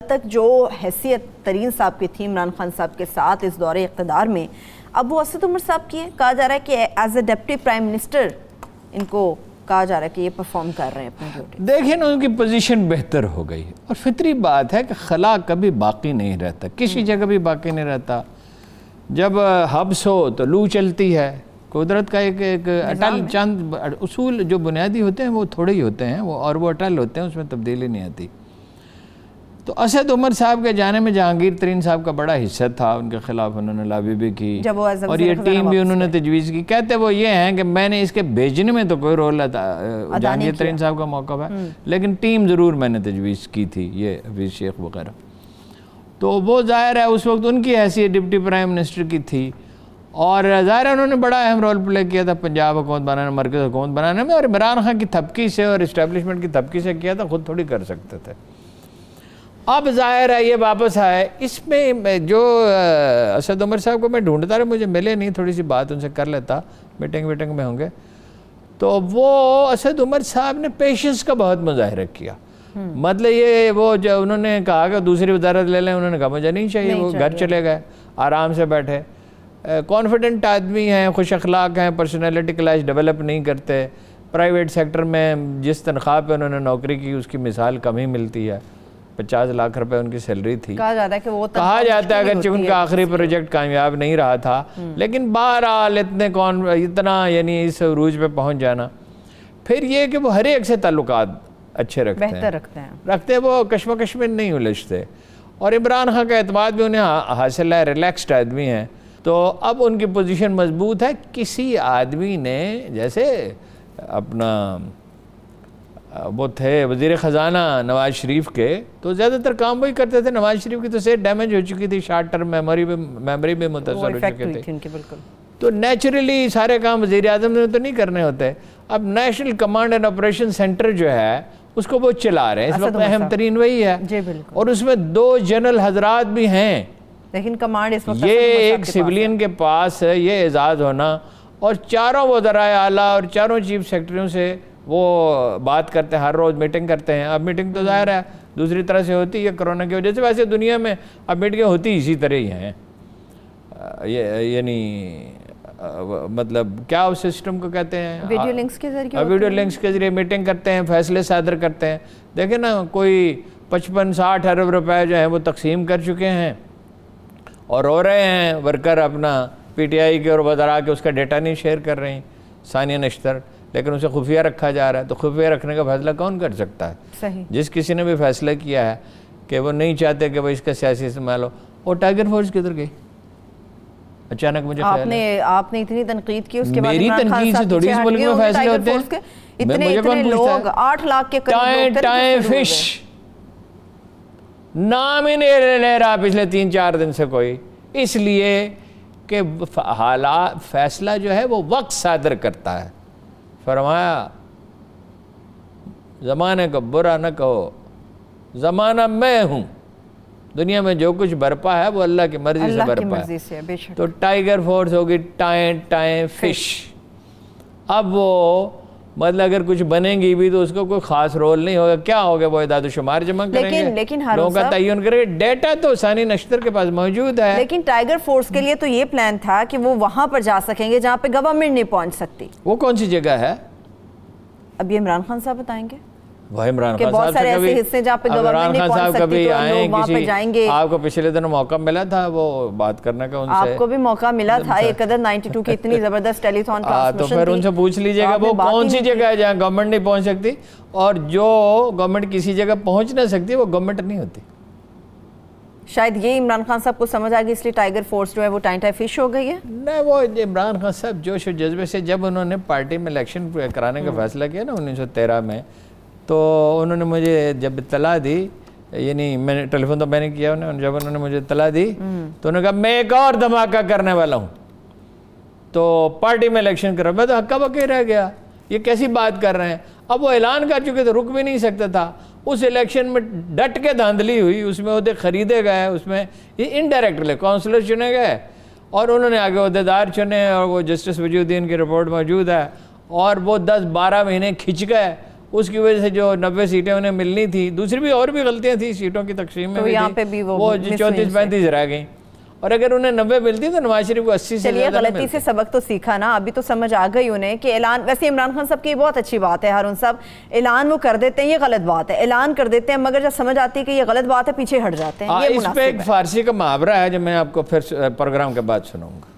تک جو حیثیت ترین صاحب کی تھی عمران خان صاحب کے ساتھ اس دور اقتدار میں، اب وہ اسد عمر صاحب کی ہے. کہا جا رہا ہے کہ as a deputy prime minister ان کو کہا جا رہا ہے کہ یہ پرفارم کر رہے ہیں اپنی ڈیوٹی. دیکھیں نا ان کی پوزیشن بہتر ہو گئی اور فطری بات ہے کہ خلا کبھی باقی نہیں رہتا، کسی جگہ بھی باقی نہیں رہتا. جب حبس ہو تو لو چلتی ہے. قدرت کا ایک اٹل چند اصول جو بنیادی ہوتے ہیں وہ تھوڑے ہی ہوتے ہیں اور وہ اٹل ہوتے ہیں، اس میں تبدیلی نہیں آتی. تو اسد عمر صاحب کے جانے میں جہانگیر ترین صاحب کا بڑا حصہ تھا، ان کے خلاف انہوں نے لابی بھی کی اور یہ ٹیم بھی انہوں نے تجویز کی. کہتے وہ یہ ہیں کہ میں نے اس کے بھیجنے میں تو کوئی رول جہانگیر ترین صاحب کا موقع ہے، لیکن ٹیم ضرور میں نے تجویز کی تھی، یہ حفیظ شیخ وغیرہ. تو وہ ظاہر ہے اس وقت ان کی حیثیت ڈپٹی پرائم منسٹر کی تھی اور ظاہر ہے انہوں نے بڑا اہم رول پلے کیا تھا پنجاب حکومت بنانے، مرکز حکومت بنانے میں، اور عمران خان کی تھپکی سے اور اسٹیبلشمنٹ کی تھپکی سے کیا تھا، خود تھوڑی کر سکتے تھے. اب ظاہر ہے یہ واپس آئے. اس میں جو اسد عمر صاحب کو میں ڈھونڈتا رہا، مجھے ملے نہیں، تھوڑی سی بات ان سے کر لیتا، میٹنگ میں ہوں گے. تو وہ اسد عمر صاحب نے پیشنس کا بہت مظاہرہ کیا. مطلب یہ وہ جو انہوں نے کہا کہ دوسری وزارت لے لیں، انہوں نے کہا مجھے نہیں چاہیے. وہ گھر چلے گئے، آرام سے بیٹھے. کانفیڈنٹ آدمی ہیں، خوش اخلاق ہیں، پرسنالٹی کلاس ڈیولپ نہیں کرتے. پرائیویٹ سیکٹر میں جس تنخواہ پہ انہوں نے نوکری کی اس کی مثال کم ہی ملتی ہے. 50 لاکھ روپے ان کی سیلری تھی. کہا جاتا ہے کہ وہ کہا جاتا ہے اگرچہ ان کا آخری پروجیکٹ کامیاب نہیں رہا تھا، لیکن بہرحال اتنا یعنی اس عروج پہ پہنچ جانا. پھر یہ کہ وہ ہر ایک سے تعلقات اچھے رکھتے ہیں، وہ کشمکش میں نہیں الجھتے اور عمران خان کا اعتماد بھی انہیں حاصل ہے. ریلیکسڈ آدمی ہیں. تو اب ان کی پوزیشن مضبوط ہے. کسی آدمی نے جیسے اپنا وہ تھے وزیر خزانہ نواز شریف کے، تو زیادہ تر کام وہی کرتے تھے. نواز شریف کی تو صحت ڈیمیج ہو چکی تھی، شارٹ ٹرم میموری بھی متاثر ہو چکے تھے، تو نیچرلی سارے کام وزیر اعظم نے تو نہیں کرنے ہوتے. اب national command and operation centre جو ہے اس کو وہ چلا رہے ہیں، اس وقت اہم ترین وہی ہے، اور اس میں 2 جنرل حضرات بھی ہیں. لیکن کمانڈ اس وقت یہ ایک سویلین کے پاس ہے یہ اعزاز ہونا، اور چاروں وزرائے اعلیٰ اور چاروں چیف سیکرٹریوں سے وہ بات کرتے ہیں، ہر روز میٹنگ کرتے ہیں. اب میٹنگ تو ظاہر ہے دوسری طرح سے ہوتی ہے کرونا کی وجہ سے، ویسے دنیا میں اب میٹنگیں ہوتی اسی طرح ہی ہیں. یعنی مطلب کیا اس سسٹم کو کہتے ہیں، ویڈیو لنکس کے ذریعے میٹنگ کرتے ہیں، فیصلے صادر کرتے ہیں. دیکھیں نا، کوئی 55-60 ارب روپے جو ہیں وہ تقسیم کر چکے ہیں اور رو رہے ہیں ورکر اپنا پی ٹی آئی کے اور وزراء کے، اس کا ڈیٹا نہیں شیئر کر رہے ہیں ثانیہ نشتر، لیکن اسے خفیہ رکھا جا رہا ہے. تو خفیہ رکھنے کا فیصلہ کون کر سکتا ہے؟ صحیح. جس کسی نے بھی فیصلہ کیا ہے کہ وہ نہیں چاہتے کہ وہ اس کا سیاسی استعمال ہو. اور ٹائیگر فورس کدھر گئی؟ اچانک مجھے خیال ہے آپ نے اتنی تنقید کی، اس کے بعد میری تنقید سے تھوڑی اس ملک میں فیصلے ہوتے ہیں. اتنے لوگ 8 لاکھ کے قریب ٹائم فش نام ہی نہیں لے رہا پچھلے 3-4 دن سے کوئی، اس لیے کہ حالات فیصلہ جو ہے وہ وقت صادر کرتا ہے. فرمایا زمانے کو برا نہ کہو، زمانہ میں ہوں. دنیا میں جو کچھ برپا ہے وہ اللہ کی مرضی سے برپا ہے. تو ٹائیگر فورس ہوگی ٹائم فش. اب وہ مطلب اگر کچھ بنیں گی بھی تو اس کو کوئی خاص رول نہیں ہوگا. کیا ہوگا؟ وہ اعداد و شمار جمع کریں گے، لوگوں کا تعین کریں گے. ڈیٹا تو ثانیہ نشتر کے پاس موجود ہے. لیکن ٹائیگر فورس کے لیے تو یہ پلان تھا کہ وہ وہاں پر جا سکیں گے جہاں پہ گورنمنٹ نہیں پہنچ سکتی. وہ کون سی جگہ ہے؟ اب یہ عمران خان صاحب بتائیں گے. وہ عمران خان صاحب کبھی آئیں کسی، آپ کو پچھلے دن موقع ملا تھا وہ بات کرنے کا ان سے؟ آپ کو بھی موقع ملا تھا. ایک قدر 92 کی اتنی زبردست ٹیلی تھون ٹرانسمیشن تو پھر ان سے پوچھ لیجئے گا وہ کون سی جگہ ہے جہاں گورنمنٹ نہیں پہنچ سکتی، اور جو گورنمنٹ کسی جگہ پہنچ نہ سکتی وہ گورنمنٹ نہیں ہوتی. شاید یہ عمران خان صاحب کو سمجھ آ گئی، اس لیے ٹائیگر فورس جو ہے وہ ٹائم فش ہو گئی ہے. نہ، وہ عمران خان صاحب جوش و جذبے سے جب انہوں نے پارٹی میں الیکشن کرانے کا فیصلہ کیا نا 1913 میں، تو انہوں نے مجھے جب اطلاع دی، یعنی میں نے ٹیلی فون تو میں نے کیا انہیں، جب انہوں نے مجھے اطلاع دی تو انہوں نے کہا میں ایک اور دھماکہ کرنے والا ہوں، تو پارٹی میں الیکشن کرا. میں تو ہکا بکا رہ گیا، یہ کیسی بات کر رہے ہیں. اب وہ اعلان کر چکے تو رک بھی نہیں سکتا تھا. اس الیکشن میں ڈٹ کے دھاندلی ہوئی، اس میں عہدے خریدے گئے، اس میں یہ انڈائریکٹلی کونسلر چنے گئے اور انہوں نے آگے عہدیدار چنے، اور وہ جسٹس وجی الدین کی رپورٹ موجود ہے، اور وہ 10-12 مہینے کھنچ گئے. اس کی وجہ سے جو 90 سیٹیں انہیں ملنی تھی، دوسری بھی اور بھی غلطیاں تھیں سیٹوں کی تقسیم میں، یہاں پہ بھی وہ 34-35 رہ گئیں، اور اگر انہیں 90 ملتی تو نواز شریف کو 80 سے چلیے غلطی سے سبق تو سیکھا نا، ابھی تو سمجھ آ گئی انہیں کہ اعلان، ویسے عمران خان صاحب کی بہت اچھی بات ہے ہارون صاحب، اعلان وہ کر دیتے ہیں یہ غلط بات ہے، اعلان کر دیتے ہیں مگر جب سمجھ آتی ہے کہ یہ غلط بات ہے پیچھے ہٹ جاتے ہیں، یہ اس پہ ایک فارسی کا محاورہ ہے جو میں آپ کو پھر پروگرام کے بعد سناؤں گا۔